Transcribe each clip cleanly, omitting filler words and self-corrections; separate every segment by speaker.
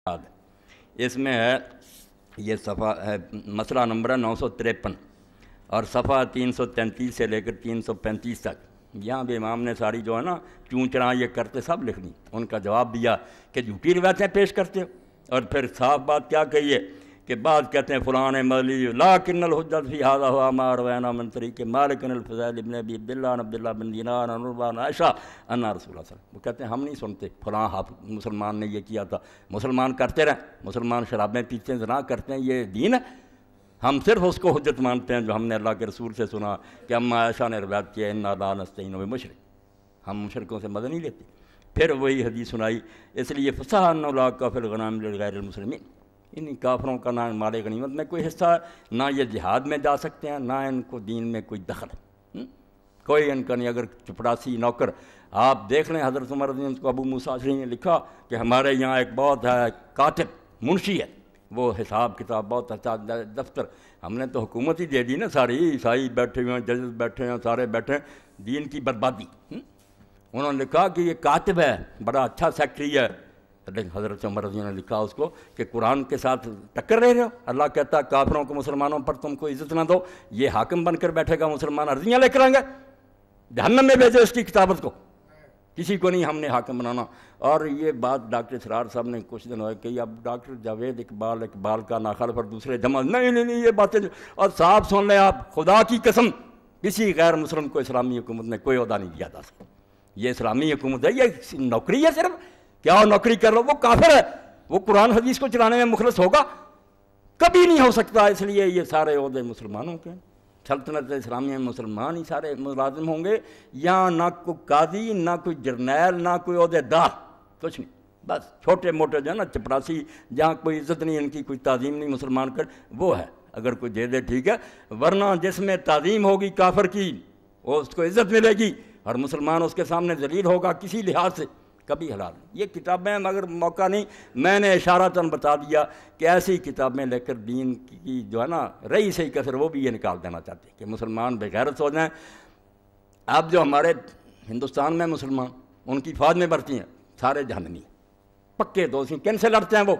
Speaker 1: اس میں ہے یہ صفحہ ہے مسئلہ نمبر 953 اور صفحہ 333 سے لے کر 335 تک. یہاں بھی امام نے ساری جو ہے نا چون چراں یہ کرتے سب لکھ دی. ان کا جواب دیا کہ جھوٹی روایتیں پیش کرتے ہو، اور پھر صاف بات کیا کہیے کہ بعض کہتے ہیں فلاں مولوی لاکن الحجت فی ھذا ہوا ما روینا من طریق مالک الفضیل ابن ابی عبداللہ عن عبداللہ بن دینار عن عروہ بن عائشہ ان رسول اللہ صلی اللہ علیہ وسلم. وہ کہتے ہیں ہم نہیں سنتے فلاں مسلمان نے یہ کیا تھا. مسلمان کرتے رہیں، مسلمان شرابیں پیتے ہیں، زنا کرتے ہیں، یہ دین ہے؟ ہم صرف اس کو حجت مانتے ہیں جو ہم نے اللہ کے رسول سے سنا کہ اما عائشہ نے روایت کیا انا لا نستعین بمشرک، ہم مشرکوں سے مدد نہیں لیتے. پھر وہی حدیث سنائی اس لیے فصح ان لا فی الغنائم لغیر المسلمین، انہیں کافروں کا نہ مال غنیمت میں کوئی حصہ ہے، نہ یہ جہاد میں جا سکتے ہیں، نہ ان کو دین میں کوئی دخل ہے، کوئی ان کا نہیں. اگر چپڑاسی نوکر آپ دیکھ لیں، حضرت عمر رضی اللہ عنہ کو ابو موسیٰ اشعری نے لکھا کہ ہمارے یہاں ایک بہت ہے کاتب منشی ہے، وہ حساب کتاب بہت اچھا دفتر، ہم نے تو حکومت ہی دے دی نا ساری، عیسائی بیٹھے ہوئے ہیں، ججز بیٹھے ہیں، سارے بیٹھے ہیں، دین کی بربادی. انہوں نے لکھا کہ یہ کاتب ہے، بڑا اچھا سیکٹری ہے. حضرت عمر رضی اللہ عنہ نے لکھا اس کو کہ قرآن کے ساتھ ٹکر رہے ہو. اللہ کہتا ہے کافروں کو مسلمانوں پر تم کو عزت نہ دو، یہ حاکم بن کر بیٹھے گا، مسلمان عرضیاں لے کر آئیں گے، جہنم میں بھیجے اس کی کتابت کو، کسی کو نہیں ہم نے حاکم بنانا. اور یہ بات ڈاکٹر اسرار صاحب نے کچھ دن ہوئے کہ اب ڈاکٹر جاوید اقبال کا ناخل پر دوسرے جمع نہیں یہ باتیں. اور صاحب سن لیں آپ، خدا کی قسم کسی غیر مسلم کو اسلامی حکومت میں کوئی عہدہ نہیں دیا جا سکتا. یہ اسلامی حکومت ہے، یہ نوکری ہے صرف. کیا نوکری کر لو، وہ کافر ہے، وہ قرآن حدیث کو چلانے میں مخلص ہوگا؟ کبھی نہیں ہو سکتا. اس لیے یہ سارے عہدے مسلمانوں کے، سلطنت اسلامیہ میں مسلمان ہی سارے ملازم ہوں گے. یہاں نہ کوئی قاضی، نہ کوئی جرنیل، نہ کوئی عہدے دار، کچھ نہیں. بس چھوٹے موٹے جو ہے نا چپڑاسی، جہاں کوئی عزت نہیں، ان کی کوئی تعظیم نہیں مسلمان کر، وہ ہے. اگر کوئی دے دے ٹھیک ہے، ورنہ جس میں تعظیم ہوگی کافر کی وہ اس کو عزت ملے گی، اور مسلمان اس کے سامنے ذلیل ہوگا کسی لحاظ سے، کبھی حلال نہیں. یہ کتابیں مگر موقع نہیں، میں نے اشارتاً بتا دیا کہ ایسی کتابیں لے کر دین کی جو ہے نا رہی صحیح کثر وہ بھی یہ نکال دینا چاہتے ہیں کہ مسلمان بے غیرت ہو جائیں. اب جو ہمارے ہندوستان میں مسلمان ان کی فوج میں بھرتی ہیں، سارے جہنمی پکے دوست ہیں. کن سے لڑتے ہیں؟ وہ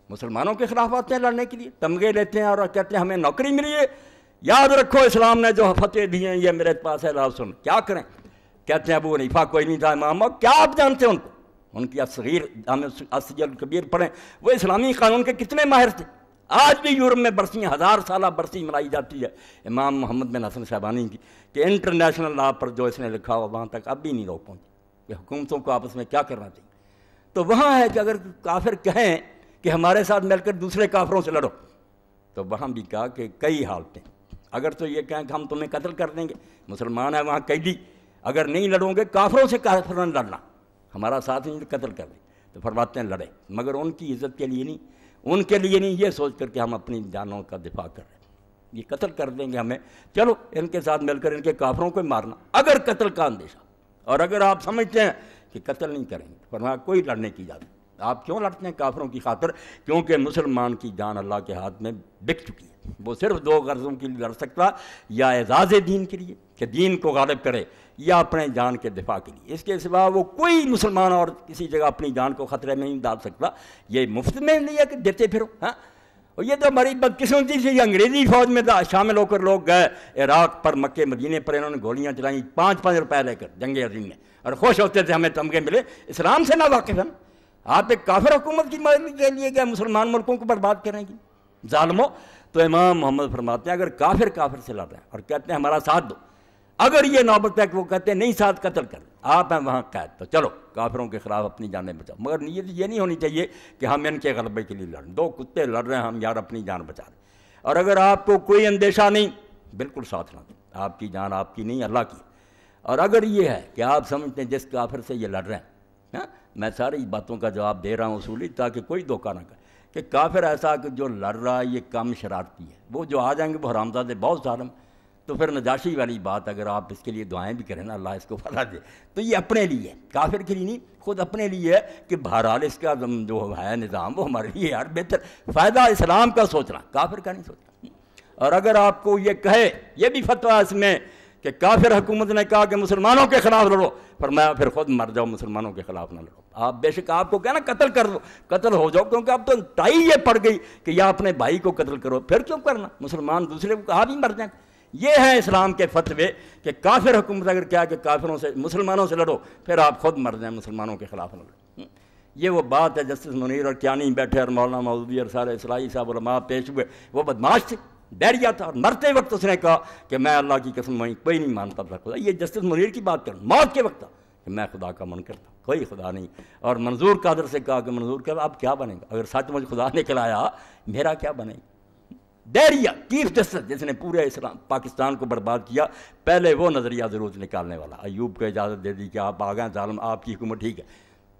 Speaker 1: مسلمانوں کے خلاف آتے ہیں لڑنے کے لیے، تمغے لیتے ہیں اور کہتے ہیں ہمیں نوکری ملی ہے. یاد رکھو اسلام نے جو فتوے دیے ہیں یہ میرے پاس ہے، لاؤ سن. کیا کریں؟ کہتے ہیں ابو حنیفہ کوئی نہیں تھا امام. کیا آپ جانتے ہیں ان کو؟ ان کی الصغیر الصغیر کبیر پڑھیں، وہ اسلامی قانون کے کتنے ماہر تھے. آج بھی یورپ میں برسیاں، 1000 سالہ برسی منائی جاتی ہے امام محمد بن حسن شیبانی کی، کہ انٹرنیشنل لا پر جو اس نے لکھا ہوا وہاں تک اب بھی نہیں لوگ پہنچے کہ حکومتوں کو آپس میں کیا کرنا چاہیے. تو وہاں ہے کہ اگر کافر کہیں کہ ہمارے ساتھ مل کر دوسرے کافروں سے لڑو، تو وہاں بھی کہا کہ کئی حالتیں. اگر تو یہ کہیں کہ ہم تمہیں قتل کر دیں گے، مسلمان ہے وہاں قیدی، اگر نہیں لڑوں گے کافروں سے کافر نہ لڑنا، ہمارا ساتھ نہیں قتل کر دیں. تو فرماتے ہیں لڑے، مگر ان کی عزت کے لیے نہیں، ان کے لیے نہیں یہ سوچ کر کہ ہم اپنی جانوں کا دفاع کر رہے ہیں، یہ قتل کر دیں گے ہمیں، چلو ان کے ساتھ مل کر ان کے کافروں کو مارنا اگر قتل کا اندیشہ. اور اگر آپ سمجھتے ہیں کہ قتل نہیں کریں گے، فرمایا کوئی لڑنے کی اجازت. آپ کیوں لڑتے ہیں کافروں کی خاطر؟ کیونکہ مسلمان کی جان اللہ کے ہاتھ میں بک چکی ہے. وہ صرف 2 غرضوں کے لیے لڑ سکتا، یا اعزاز دین کے لیے کہ دین کو غالب کرے، یا اپنے جان کے دفاع کے لیے. اس کے سوا وہ کوئی مسلمان اور کسی جگہ اپنی جان کو خطرے میں نہیں ڈال سکتا. یہ مفت میں نہیں ہے کہ دیتے پھرو. ہاں، اور یہ تو ہماری بدقسمتی سے انگریزی فوج میں شامل ہو کر لوگ گئے عراق پر، مکے مدینے پر، انہوں نے گولیاں چلائیں 5-5 روپے لے کر جنگ عظیم میں، اور خوش ہوتے تھے ہمیں تمغے ملے. اسلام سے نہ واقف ہیں. آپ ایک کافر حکومت کی مدد کے لیے کیا مسلمان ملکوں کو برباد کریں گی ظالموں؟ تو امام محمد فرماتے ہیں اگر کافر سے لڑ رہے ہیں اور کہتے ہیں ہمارا ساتھ دو، اگر یہ نوبت ہے کہ وہ کہتے ہیں نہیں ساتھ قتل کر، آپ ہیں وہاں قید، تو چلو کافروں کے خلاف اپنی جانیں بچاؤ. مگر نیت یہ نہیں ہونی چاہیے کہ ہم ان کے غلبے کے لیے لڑیں. 2 کتے لڑ رہے ہیں، ہم یار اپنی جان بچا رہے ہیں. اور اگر آپ کو کوئی اندیشہ نہیں، بالکل ساتھ نہ دیں. آپ کی جان آپ کی نہیں، اللہ کی. اور اگر یہ ہے کہ آپ سمجھتے ہیں جس کافر سے یہ لڑ رہے ہیں، میں ساری باتوں کا جواب دے رہا ہوں اصولی، تاکہ کوئی دھوکہ نہ کرے کہ کافر ایسا کہ جو لڑ رہا ہے یہ کم شرارتی ہے، وہ جو آ جائیں گے وہ حرامزادے بہت ظالم. تو پھر نجاشی والی بات، اگر آپ اس کے لیے دعائیں بھی کریں نا اللہ اس کو فلا دے، تو یہ اپنے لیے ہے، کافر کے لیے نہیں، خود اپنے لیے ہے کہ بہرحال اس کا جو ہے نظام وہ ہمارے لیے یار بہتر، فائدہ اسلام کا سوچنا، کافر کا نہیں سوچنا. اور اگر آپ کو یہ کہے، یہ بھی فتویٰ اس میں کہ کافر حکومت نے کہا کہ مسلمانوں کے خلاف لڑو، فرمایا پھر خود مر جاؤ، مسلمانوں کے خلاف نہ لڑو۔ آپ بے شک آپ کو کہنا قتل کر دو، قتل ہو جاؤ، کیونکہ اب تو ٹائی یہ پڑ گئی کہ یا اپنے بھائی کو قتل کرو، پھر کیوں کرنا، مسلمان دوسرے کو کہا بھی مر جائیں۔ یہ ہیں اسلام کے فتوے کہ کافر حکومت اگر کیا کہ کافروں سے مسلمانوں سے لڑو، پھر آپ خود مر جائیں، مسلمانوں کے خلاف نہ لڑو۔ یہ وہ بات ہے جسٹس منیر اور کیانی بیٹھے اور مولانا مودودی اور سارے اصلاحی صاحب علماء پیش ہوئے، وہ بدماش تھے، بیریا تھا، اور مرتے وقت اس نے کہا کہ میں اللہ کی قسم وہیں کوئی نہیں مانتا تھا خدا۔ یہ جسٹس منیر کی بات کروں، موت کے وقت تھا کہ میں خدا کا من کرتا ہوں، کوئی خدا نہیں۔ اور منظور قادر سے کہا کہ منظور قادر اب کیا بنے گا، اگر سچ مجھ خدا نکلایا میرا کیا بنے گا۔ بیریا چیف جسٹس جس نے پورے اسلام پاکستان کو برباد کیا، پہلے وہ نظریہ ضرور نکالنے والا، ایوب کو اجازت دے دی کہ آپ آ گئے ظالم، آپ کی حکومت ٹھیک ہے،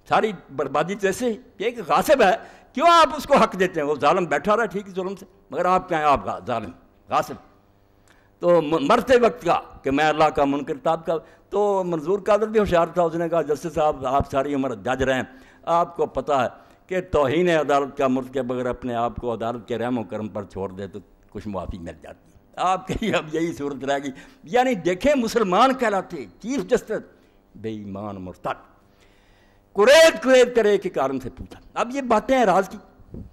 Speaker 1: ساری بربادی تو ایسے ہی ایک غاصب ہے، کیوں آپ اس کو حق دیتے ہیں، وہ ظالم بیٹھا رہا ٹھیک ظلم سے، مگر آپ کیا ہیں، آپ ظالم غاصب۔ تو مرتے وقت کا کہ میں اللہ کا منکر تھا، کا تو منظور قادر بھی ہوشیار تھا، اس نے کہا جسٹس صاحب آپ ساری عمر جج رہے ہیں، آپ کو پتہ ہے کہ توہین عدالت کا مرتکب کے بغیر اپنے آپ کو عدالت کے رحم و کرم پر چھوڑ دے تو کچھ معافی مل جاتی ہے، آپ کی اب یہی صورت رہے گی۔ یعنی دیکھیں مسلمان کہلاتے چیف جسٹس بے ایمان مرتد، قرید کرے ایک کارن سے پوچھا۔ اب یہ باتیں ہیں راز کی،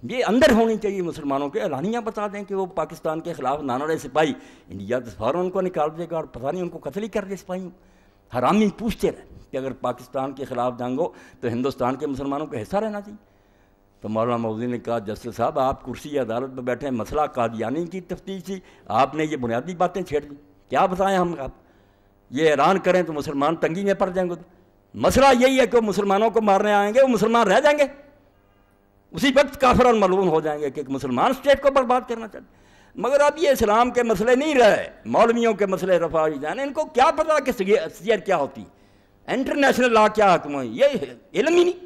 Speaker 1: یہ اندر ہونی چاہیے مسلمانوں کے، اعلانیہ بتا دیں کہ وہ پاکستان کے خلاف نانڑے سپاہی، انڈیا تو فوراً ان کو نکال دے گا اور پتہ نہیں ان کو قتل ہی کر دے سپاہیوں۔ حرامی پوچھتے رہے کہ اگر پاکستان کے خلاف جنگ ہو تو ہندوستان کے مسلمانوں کو حصہ رہنا چاہیے۔ تو مولانا مودودی نے کہا جسٹس صاحب آپ کرسی عدالت پہ بیٹھے ہیں، مسئلہ قادیانی کی تفتیش تھی، آپ نے یہ بنیادی باتیں چھیڑ دی، کیا بتائیں ہم آپ، یہ اعلان کریں تو مسلمان تنگی میں پڑ جائیں گے۔ مسئلہ یہی ہے کہ وہ مسلمانوں کو مارنے آئیں گے، وہ مسلمان رہ جائیں گے، اسی وقت کافر اور ملعون ہو جائیں گے کہ ایک مسلمان اسٹیٹ کو برباد کرنا چاہتے۔ مگر اب یہ اسلام کے مسئلے نہیں رہے، مولویوں کے مسئلے رفع جانے، ان کو کیا پتا کہ سیر کیا ہوتی، انٹرنیشنل لا کیا حکم ہے، یہ علم ہی نہیں۔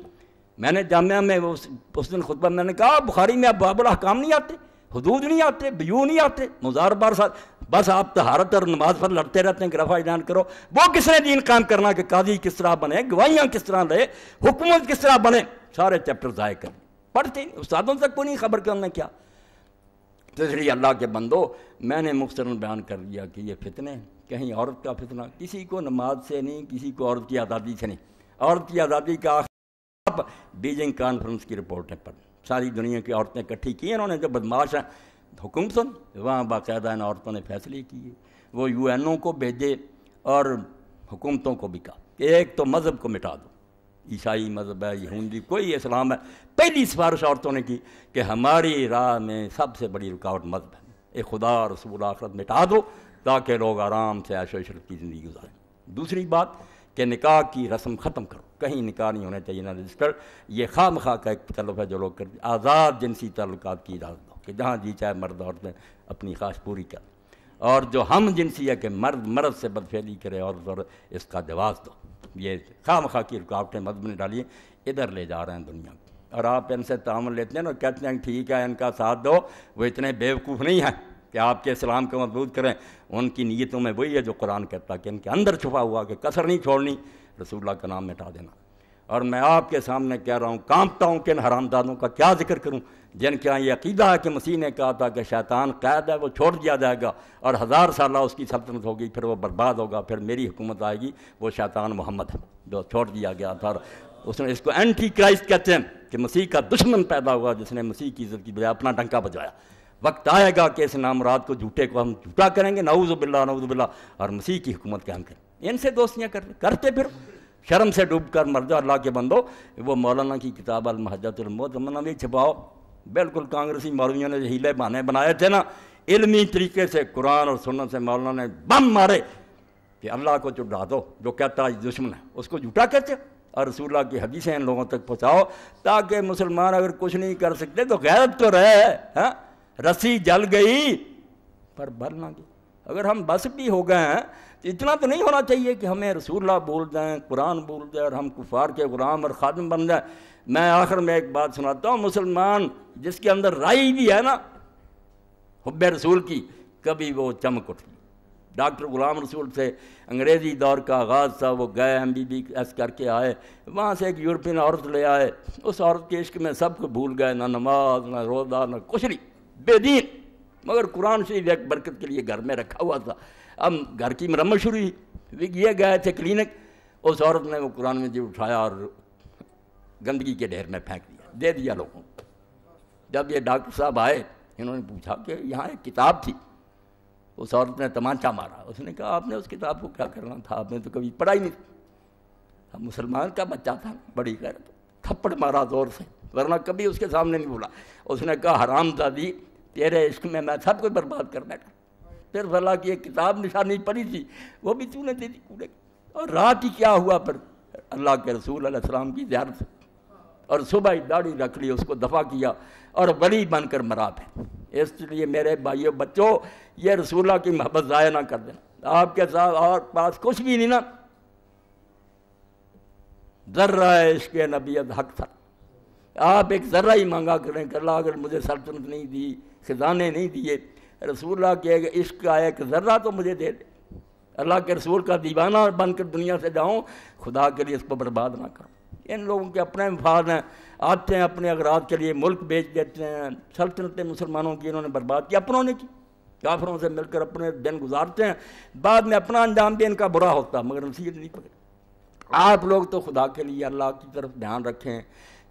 Speaker 1: میں نے جامعہ میں اس دن خطبہ میں نے کہا بخاری میں اب باب الاحکام نہیں آتے، حدود نہیں آتے، بیو نہیں آتے، مزار بار ساتھ، بس آپ طہارت اور نماز پر لڑتے رہتے ہیں کہ رفع جان کرو۔ وہ کس نے دین قائم کرنا کہ قاضی کس طرح بنے، گواہیاں کس طرح لے، حکومت کس طرح بنے، سارے چیپٹر ضائع کر پڑھتے ہیں، استادوں تک کو نہیں خبر کہ انہوں نے کیا۔ تو اس لیے اللہ کے بندو، میں نے مختصراً بیان کر دیا کہ یہ فتنے، کہیں عورت کا فتنہ، کسی کو نماز سے نہیں، کسی کو عورت کی آزادی سے نہیں، عورت کی آزادی کا بیجنگ کانفرنس کی رپورٹیں پڑھ، ساری دنیا کی عورتیں اکٹھی کی انہوں نے، جو بدماش ہیں حکومت وہاں باقاعدہ ان عورتوں نے فیصلے کیے، وہ یو این او کو بھیجے اور حکومتوں کو بھی کہا کہ ایک تو مذہب کو مٹا دو، عیسائی مذہب ہے، یہودی، کوئی اسلام ہے، پہلی سفارش عورتوں نے کی کہ ہماری راہ میں سب سے بڑی رکاوٹ مذہب ہے، ایک خدا رسول آخرت مٹا دو تاکہ لوگ آرام سے عیش و عشرت کی زندگی گزاریں۔ دوسری بات کہ نکاح کی رسم ختم کرو، کہیں نکاح نہیں ہونا چاہیے نہ رجسٹر، یہ خواہ مخواہ کا ایک تکلف ہے جو لوگ کرتے، آزاد جنسی تعلقات کی اجازت دو کہ جہاں جی چاہے مرد عورتیں اپنی خواہش پوری کریں، اور جو ہم جنسی ہے کہ مرد سے بدفعلی کرے عورت، اور اس کا جواز دو۔ یہ خواہ مخواہ کی رکاوٹیں مذہب نے ڈالی ہیں، ادھر لے جا رہے ہیں دنیا کو، اور آپ ان سے تعامل لیتے ہیں اور کہتے ہیں ٹھیک ہے ان کا ساتھ دو، وہ اتنے بیوقوف نہیں ہیں کہ آپ کے اسلام کو مضبوط کریں، ان کی نیتوں میں وہی ہے جو قرآن کہتا ہے کہ ان کے اندر چھپا ہوا کہ کسر نہیں چھوڑنی، رسول اللہ کا نام مٹا دینا۔ اور میں آپ کے سامنے کہہ رہا ہوں، کانپتا ہوں کہ ان حرامزادوں کا کیا ذکر کروں جن کے یہاں یہ عقیدہ ہے کہ مسیح نے کہا تھا کہ شیطان قید ہے، وہ چھوڑ دیا جائے گا اور 1000 سالہ اس کی سلطنت ہوگی، پھر وہ برباد ہوگا، پھر میری حکومت آئے گی، وہ شیطان محمد ہے جو چھوڑ دیا گیا تھا، اور اس نے اس کو اینٹی کرائسٹ کہتے ہیں کہ مسیح کا دشمن پیدا ہوا جس نے مسیح کی عزت کی بجائے اپنا ڈنکا بجوایا۔ وقت آئے گا کہ اس نامراد کو جھوٹے کو ہم جھوٹا کریں گے، نعوذ باللہ، اور مسیح کی حکومت قائم کریں۔ ان سے دوستیاں کرتے پھر شرم سے ڈوب کر مر جاؤ۔ اللہ کے بندو، وہ مولانا کی کتاب المحجۃ المعتمدہ بھی چھپاؤ، بالکل کانگریسی مولویوں نے ہیلے بہانے بنائے تھے نا، علمی طریقے سے قرآن اور سنت سے مولانا نے بم مارے کہ اللہ کو چڑھا دو، جو کہتا ہے دشمن ہے اس کو جھوٹا کہتے، اور رسول اللہ کی حدیثیں ان لوگوں تک پہنچاؤ تاکہ مسلمان اگر کچھ نہیں کر سکتے تو غیرت تو رہے، ہاں رسی جل گئی پر بھر نہ گئی۔ اگر ہم بس بھی ہو گئے ہیں تو اتنا تو نہیں ہونا چاہیے کہ ہمیں رسول اللہ بول دیں، قرآن بول دیں اور ہم کفار کے غلام اور خادم بن جائیں۔ میں آخر میں ایک بات سناتا ہوں، مسلمان جس کے اندر رائی بھی ہے نا حب رسول کی، کبھی وہ چمک اٹھتی۔ ڈاکٹر غلام رسول سے انگریزی دور کا آغاز تھا، وہ گئے MBBS کر کے آئے، وہاں سے ایک یورپین عورت لے آئے، اس عورت کے عشق میں سب کو بھول گئے، نہ نماز نہ روزہ نہ کچھ نہیں، بے دین، مگر قرآن شریف ایک برکت کے لیے گھر میں رکھا ہوا تھا۔ اب گھر کی مرمت شروع ہوئی، یہ گئے تھے کلینک، اس عورت نے وہ قرآن مجید اٹھایا اور گندگی کے ڈھیر میں پھینک دیا، دے دیا لوگوں کو۔ جب یہ ڈاکٹر صاحب آئے، انہوں نے پوچھا کہ یہاں ایک کتاب تھی، اس عورت نے تمانچہ مارا، اس نے کہا آپ نے اس کتاب کو کیا کرنا تھا، آپ نے تو کبھی پڑھا ہی نہیں، اب مسلمان کا بچہ تھا، بڑی غیرت، تھپڑ مارا زور سے، ورنہ کبھی اس کے سامنے نہیں بولا۔ اس نے کہا حرام زادی، تیرے عشق میں سب کو برباد کر بیٹھا، صرف اللہ کی ایک کتاب نشانی پڑھی تھی وہ بھی تو نے دے دی کوڑے۔ اور رات ہی کیا ہوا پھر اللہ کے رسول علیہ السلام کی زیارت، اور صبح ہی داڑھی رکھ لی، اس کو دفع کیا اور ولی بن کر مرا پھر۔ اس لیے میرے بھائیو بچوں، یہ رسول اللہ کی محبت ضائع نہ کر دینا۔ آپ کے ساتھ اور پاس کچھ بھی نہیں نا، ذرہ عشق نبیت حق تھا، آپ ایک ذرہ ہی مانگا کریں کہ اللہ اگر مجھے سلطنت نہیں دی، خزانے نہیں دیے، رسول اللہ کے عشق کا ایک ذرہ تو مجھے دے دے، اللہ کے رسول کا دیوانہ بن کر دنیا سے جاؤں، خدا کے لیے اس کو برباد نہ کروں۔ ان لوگوں کے اپنے مفاد ہیں، آتے ہیں اپنے اغراض کے لیے ملک بیچ دیتے ہیں، سلطنتیں مسلمانوں کی انہوں نے برباد کی، اپنوں نے کی، کافروں سے مل کر اپنے دن گزارتے ہیں، بعد میں اپنا انجام بھی ان کا برا ہوتا، مگر نصیحت نہیں پکڑی۔ آپ لوگ تو خدا کے لیے اللہ کی طرف دھیان رکھیں،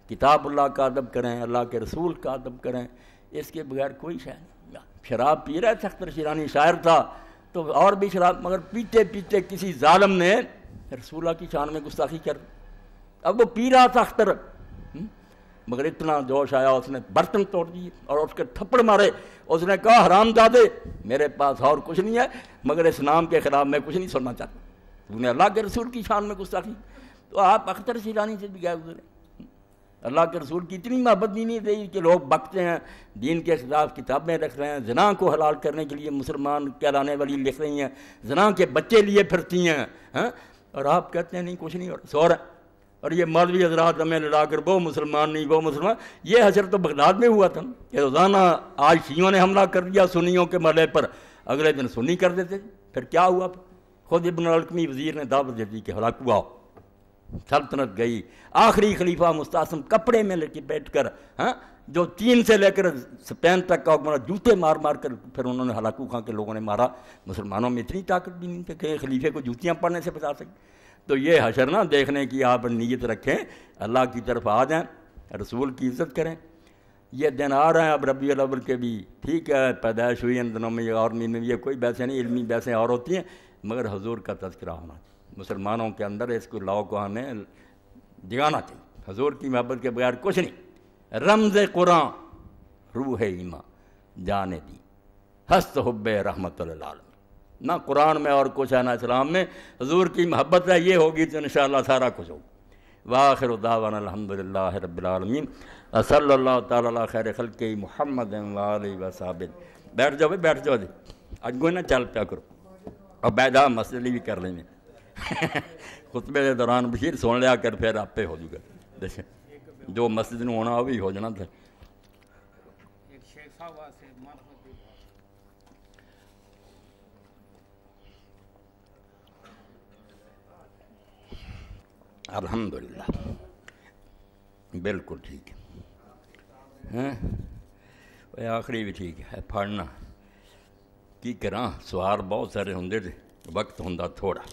Speaker 1: کتاب اللہ کا ادب کریں، اللہ کے رسول کا ادب کریں، اس کے بغیر کوئی شے نہیں۔ شراب پی رہا ہے، اختر شیرانی شاعر تھا تو اور بھی شراب، مگر پیتے پیتے کسی ظالم نے رسول اللہ کی شان میں گستاخی کر دی۔ اب وہ پی رہا تھا اختر، مگر اتنا جوش آیا اس نے برتن توڑ دیے اور اس کے تھپڑ مارے۔ اس نے کہا حرام زادے، میرے پاس اور کچھ نہیں ہے مگر اس نام کے خلاف میں کچھ نہیں سننا چاہتا، تو نے اللہ کے رسول کی شان میں گستاخی۔ تو آپ اختر شیرانی سے بھی گئے گزرے، اللہ کے رسول کی اتنی محبت بھی نہیں رہی کہ لوگ بکتے ہیں، دین کے خلاف کتابیں رکھ رہے ہیں، زنا کو حلال کرنے کے لیے مسلمان کہلانے والی لکھ رہی ہیں، زنا کے بچے لیے پھرتی ہیں، اور آپ کہتے ہیں نہیں کچھ نہیں، اور سو رہے۔ اور یہ مولوی حضرات ہمیں لڑا کر وہ مسلمان نہیں وہ مسلمان، یہ حشر تو بغداد میں ہوا تھا کہ روزانہ آج شیعوں نے حملہ کر دیا سنیوں کے محلے پر، اگلے دن سنی کر دیتے، پھر کیا ہوا؟ خود ابن القمی وزیر نے دعوت دے دی کہ ہلاک ہوا، سلطنت گئی۔ آخری خلیفہ مستعصم کپڑے میں بیٹھ کر، جو چین سے لے کر اسپین تک کا حکمران، جوتے مار مار کر پھر انہوں نے ہلاکو خان کے لوگوں نے مارا۔ مسلمانوں میں اتنی طاقت بھی نہیں تھی کہ خلیفے کو جوتیاں پڑنے سے بچا سکے۔ تو یہ حشر نہ دیکھنے کی آپ نیت رکھیں، اللہ کی طرف آ جائیں، رسول کی عزت کریں۔ یہ دن آ رہے ہیں اب ربیع الاول کے بھی، ٹھیک ہے پیدائش ہوئی ان دنوں میں، یہ اور مہینے میں یہ کوئی بحثیں نہیں، علمی بحثیں اور ہوتی ہیں، مگر حضور کا تذکرہ ہونا چاہیے مسلمانوں کے اندر، اس کو لاؤ کو ہمیں جگانا چاہیے۔ حضور کی محبت کے بغیر کچھ نہیں۔ رمز قرآن روح ایمان جانے دی، ہست حب رحمت للعالمین، نہ قرآن میں اور کچھ ہے نہ اسلام میں، حضور کی محبت ہے، یہ ہوگی تو انشاءاللہ سارا کچھ ہوگا۔ وآخر دعوانا الحمدللہ رب العالمین، صلی اللہ تعالی علی خیر خلقہ محمد وآلہ وصحبہ۔ بیٹھ جاؤ بھائی، بیٹھ جاؤ جی، اج کوئی نہ چل پیا کرو، اور بیدا مسئلے بھی کر لیں گے خطبے کے دوران بشیر سن لیا کر، پھر آپ پہ ہو جائے گا، جو مسجد میں ہونا ہو بھی ہو جانا تھا۔ الحمدللہ بالکل ٹھیک ہے، آخری بھی ٹھیک ہے، پڑھنا کی کراں، سوال بہت سارے ہوں تھے، وقت ہوں تھوڑا،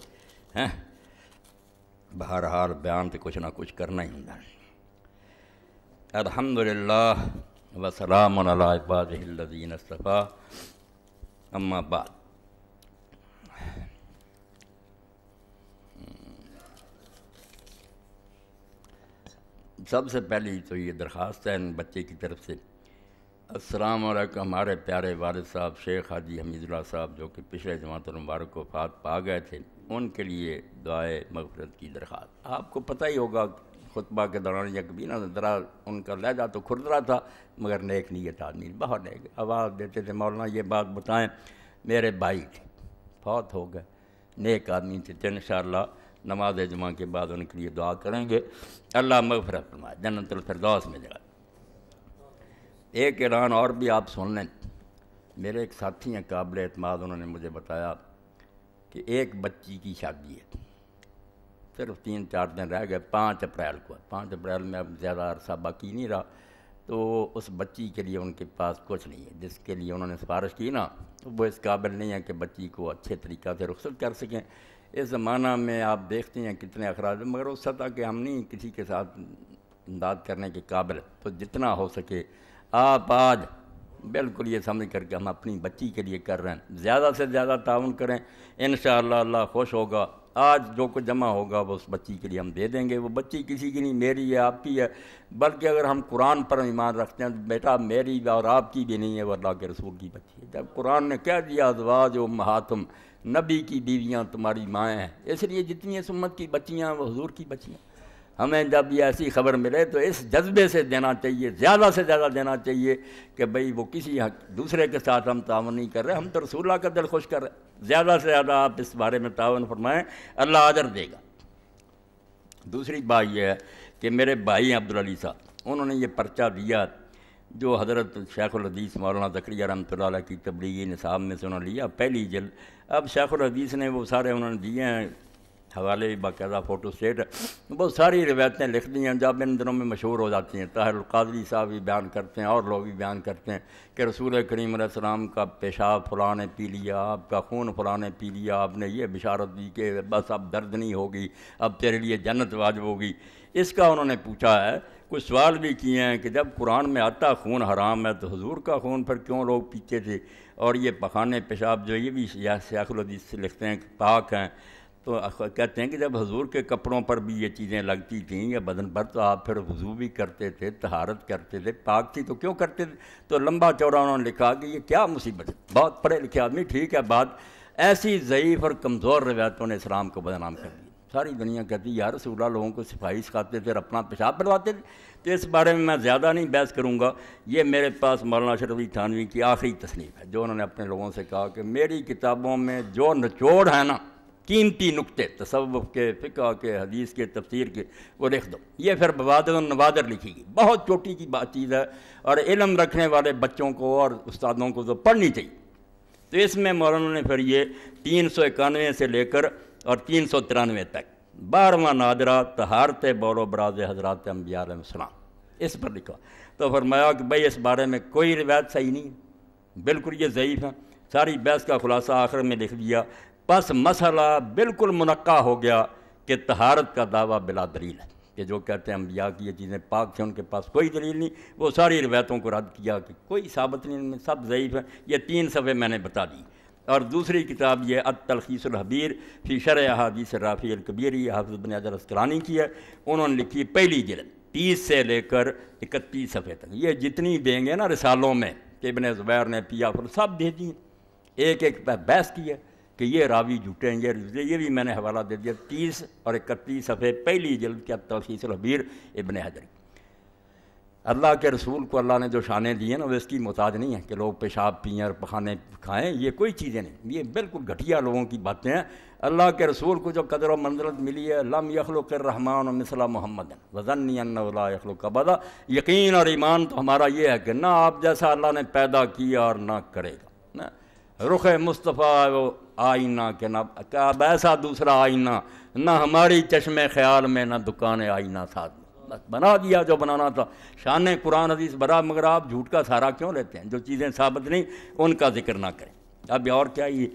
Speaker 1: بہرحال بیان تو کچھ نہ کچھ کرنا ہی ہوں۔ الحمدللہ وسلام علی عبادہ الذین اصطفیٰ، اما بعد۔ سب سے پہلی تو یہ درخواست ہے ان بچے کی طرف سے، السلام علیکم، ہمارے پیارے والد صاحب شیخ حاجی حمید اللہ صاحب جو کہ پچھلے جماعت المبارک کو وفات پا گئے تھے، ان کے لیے دعائے مغفرت کی درخواست۔ آپ کو پتہ ہی ہوگا خطبہ کے دوران یا کبھی نہ ذرا ان کا لہجہ تو کھردرا تھا، مگر نیک نیت آدمی، بہت نیک، آواز دیتے تھے مولانا یہ بات بتائیں، میرے بھائی تھے بہت ہو گئے، نیک آدمی تھے، انشاءاللہ نماز جمعہ کے بعد ان کے لیے دعا کریں گے، اللہ مغفرت فرمائے، جنت الفردوس میں جگہ۔ ایک اعلان اور بھی آپ سن لیں، میرے ایک ساتھی ہیں قابل اعتماد، انہوں نے مجھے بتایا کہ ایک بچی کی شادی ہے، صرف 3-4 دن رہ گئے، 5 اپریل کو، 5 اپریل میں اب زیادہ عرصہ باقی نہیں رہا، تو اس بچی کے لیے ان کے پاس کچھ نہیں ہے، جس کے لیے انہوں نے سفارش کی نا وہ اس قابل نہیں ہے کہ بچی کو اچھے طریقہ سے رخصت کر سکیں۔ اس زمانہ میں آپ دیکھتے ہیں کتنے اخراج، مگر اس سطح کہ ہم نہیں کسی کے ساتھ امداد کرنے کے قابل، تو جتنا ہو سکے آپ آج بالکل یہ سمجھ کر کے ہم اپنی بچی کے لیے کر رہے ہیں، زیادہ سے زیادہ تعاون کریں، انشاءاللہ اللہ خوش ہوگا۔ آج جو کچھ جمع ہوگا وہ اس بچی کے لیے ہم دے دیں گے۔ وہ بچی کسی کی نہیں، میری ہے، آپ کی ہے، بلکہ اگر ہم قرآن پر ایمان رکھتے ہیں تو بیٹا میری اور آپ کی بھی نہیں ہے، وہ اللہ کے رسول کی بچی ہے۔ جب قرآن نے کہہ دیا ازواج امہاتکم، نبی کی بیویاں تمہاری مائیں ہیں، اس لیے جتنی اس امت کی بچیاں وہ حضور کی بچیاں۔ ہمیں جب یہ ایسی خبر ملے تو اس جذبے سے دینا چاہیے، زیادہ سے زیادہ دینا چاہیے کہ بھئی وہ کسی دوسرے کے ساتھ ہم تعاون نہیں کر رہے، ہم تو رسول اللہ کا دل خوش کر رہے ہیں۔ زیادہ سے زیادہ آپ اس بارے میں تعاون فرمائیں، اللہ اجر دے گا۔ دوسری بات یہ ہے کہ میرے بھائی عبدالعلی صاحب انہوں نے یہ پرچہ دیا جو حضرت شیخ الحدیث مولانا زکریا رحمۃ اللہ علیہ کی تبلیغی نصاب میں سے انہوں نے لیا، پہلی جلد۔ اب شیخ الحدیث نے وہ سارے انہوں نے دیے ہیں، حوالے باقاعدہ فوٹو سٹیٹ، وہ ساری روایتیں لکھ دی ہیں جب ان دنوں میں مشہور ہو جاتی ہیں۔ طاہر القادری صاحب بھی بیان کرتے ہیں اور لوگ بھی بیان کرتے ہیں کہ رسول کریم علیہ السلام کا پیشاب فلاں نے پی لیا، آپ کا خون فلاں نے پی لیا، آپ نے یہ بشارت دی کہ بس اب درد نہیں ہوگی، اب تیرے لیے جنت واجب ہوگی۔ اس کا انہوں نے پوچھا ہے، کچھ سوال بھی کیے ہیں کہ جب قرآن میں آتا خون حرام ہے تو حضور کا خون پھر کیوں لوگ پیتے تھے، اور یہ پخانے پیشاب جو یہ بھی شیخ الحدیث سے لکھتے ہیں کہ پاک ہیں، تو کہتے ہیں کہ جب حضور کے کپڑوں پر بھی یہ چیزیں لگتی تھیں یا بدن پر تو آپ پھر وضو بھی کرتے تھے، طہارت کرتے تھے، پاک تھی تو کیوں کرتے تھے؟ تو لمبا چوڑا انہوں نے لکھا کہ یہ کیا مصیبت ہے، بہت پڑھے لکھے آدمی، ٹھیک ہے بات، ایسی ضعیف اور کمزور روایتوں نے اسلام کو بدنام کر دیا۔ ساری دنیا کہتی ہے یا رسول اللہ لوگوں کو صفائی سکھاتے تھے اور اپنا پیشاب پلواتے تھے۔ تو اس بارے میں زیادہ نہیں بحث کروں گا، یہ میرے پاس مولانا اشرف علی تھانوی کی آخری تصنیف ہے جو انہوں نے اپنے لوگوں سے کہا کہ میری کتابوں میں جو نچوڑ ہے نا، قیمتی نقطے تصوف کے، فقہ کے، حدیث کے، تفسیر کے، وہ لکھ دو۔ یہ پھر بوادر النوادر لکھی گئی، بہت چھوٹی کی بات چیز ہے، اور علم رکھنے والے بچوں کو اور استادوں کو تو پڑھنی چاہیے۔ تو اس میں مولانا نے پھر یہ 391 سے لے کر اور 393 تک 12واں نادرہ طہارت بول و براز حضرات انبیاء علیہ السلام اس پر لکھا۔ تو فرمایا کہ بھئی اس بارے میں کوئی روایت صحیح نہیں ہے، بالکل یہ ضعیف ہے۔ ساری بحث کا خلاصہ آخر میں لکھ دیا، پس مسئلہ بالکل منقع ہو گیا کہ طہارت کا دعویٰ بلا دلیل ہے، کہ جو کہتے ہیں انبیاء کی یہ چیزیں پاک تھیں، ان کے پاس کوئی دلیل نہیں، وہ ساری روایتوں کو رد کیا کہ کوئی ثابت نہیں، ان میں سب ضعیف ہیں۔ یہ 3 صفحے میں نے بتا دی۔ اور دوسری کتاب یہ التلخیص الحبیر فی شرح احادیث الرافعی الکبیر، یہ حافظ ابن حجر العسقلانی کی ہے، انہوں نے لکھی پہلی جلد 30 سے لے کر 31 صفحے تک۔ یہ جتنی دیں گے نا رسالوں میں کہ ابن زبیر نے پیا پھر سب دے دی، ایک ایک بحث کی ہے کہ یہ راوی جھوٹے ہیں، یہ بھی میں نے حوالہ دے دیا 30 اور 31 صفحے پہلی جلد کے التلخیص الحبیر ابن حجر۔ اللہ کے رسول کو اللہ نے جو شانیں دی ہیں نا وہ اس کی محتاج نہیں ہے کہ لوگ پیشاب پئیں اور پخانے کھائیں، یہ کوئی چیزیں نہیں، یہ بالکل گھٹیا لوگوں کی باتیں ہیں۔ اللہ کے رسول کو جو قدر و منزلت ملی ہے، لم یخلق الرحمن مثل محمد وظنی انہ لا یخلق ابدا، یقین اور ایمان تو ہمارا یہ ہے کہ نہ آپ جیسا اللہ نے پیدا کیا اور نہ کرے گا۔ رخ مصطفیٰ وہ آئینہ کہ نہ اب ایسا دوسرا آئینہ، نہ ہماری چشم خیال میں، نہ دکان آئینہ ساتھ میں، بس بنا دیا جو بنانا تھا۔ شان قرآن حدیث برا، مگر آپ جھوٹ کا سہارا کیوں لیتے ہیں؟ جو چیزیں ثابت نہیں ان کا ذکر نہ کریں۔ اب اور کیا، یہ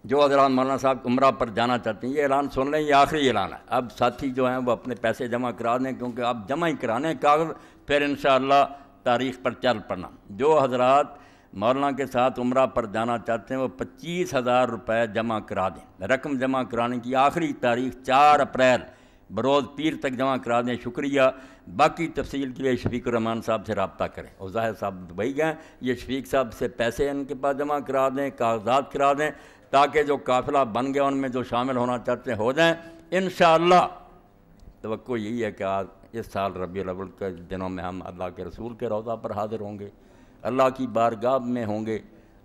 Speaker 1: جو حضرات مولانا صاحب عمرہ پر جانا چاہتے ہیں یہ اعلان سن لیں، یہ آخری اعلان ہے۔ اب ساتھی جو ہیں وہ اپنے پیسے جمع کرا دیں، کیونکہ اب جمع ہی کرانے کاغذ، پھر انشاءاللہ تاریخ پر چل پڑنا۔ جو حضرات مولانا کے ساتھ عمرہ پر جانا چاہتے ہیں وہ 25,000 روپے جمع کرا دیں۔ رقم جمع کرانے کی آخری تاریخ 4 اپریل بروز پیر تک جمع کرا دیں۔ شکریہ۔ باقی تفصیل کے لیے شفیق الرحمان صاحب سے رابطہ کریں، اور ظاہر صاحب دبئی گئے، یہ شفیق صاحب سے پیسے ان کے پاس جمع کرا دیں، کاغذات کرا دیں، تاکہ جو قافلہ بن گیا ان میں جو شامل ہونا چاہتے ہیں ہو جائیں انشاءاللہ۔ توقع یہی ہے کہ آج اس سال ربیع الاول کے دنوں میں ہم اللہ کے رسول کے روضہ پر حاضر ہوں گے، اللہ کی بارگاہ میں ہوں گے،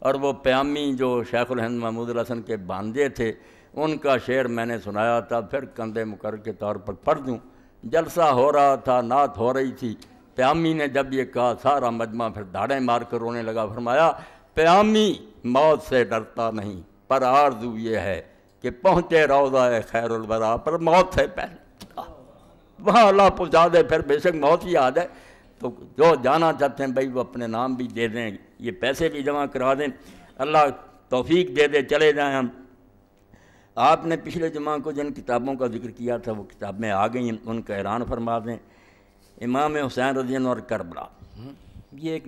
Speaker 1: اور وہ پیامی جو شیخ الہند محمود الحسن کے بانجے تھے ان کا شعر میں نے سنایا تھا، پھر کندھے مقرر کے طور پر پڑھ دوں۔ جلسہ ہو رہا تھا، نعت ہو رہی تھی، پیامی نے جب یہ کہا سارا مجمع پھر دھاڑیں مار کر رونے لگا۔ فرمایا پیامی موت سے ڈرتا نہیں، پر آرزو یہ ہے کہ پہنچے روضہ خیر الورا پر موت سے پہلے، وہاں اللہ پہنچا دے، پھر بے شک موت ہی یاد ہے۔ تو جو جانا چاہتے ہیں بھائی وہ اپنے نام بھی دے دیں، یہ پیسے بھی جمع کرا دیں، اللہ توفیق دے دے چلے جائیں ہم۔ آپ نے پچھلے جمعہ کو جن کتابوں کا ذکر کیا تھا وہ کتابیں آ گئی ہیں، ان کا اعلان فرما دیں۔ امام حسین رضی اللہ عنہ اور کربلا، یہ ایک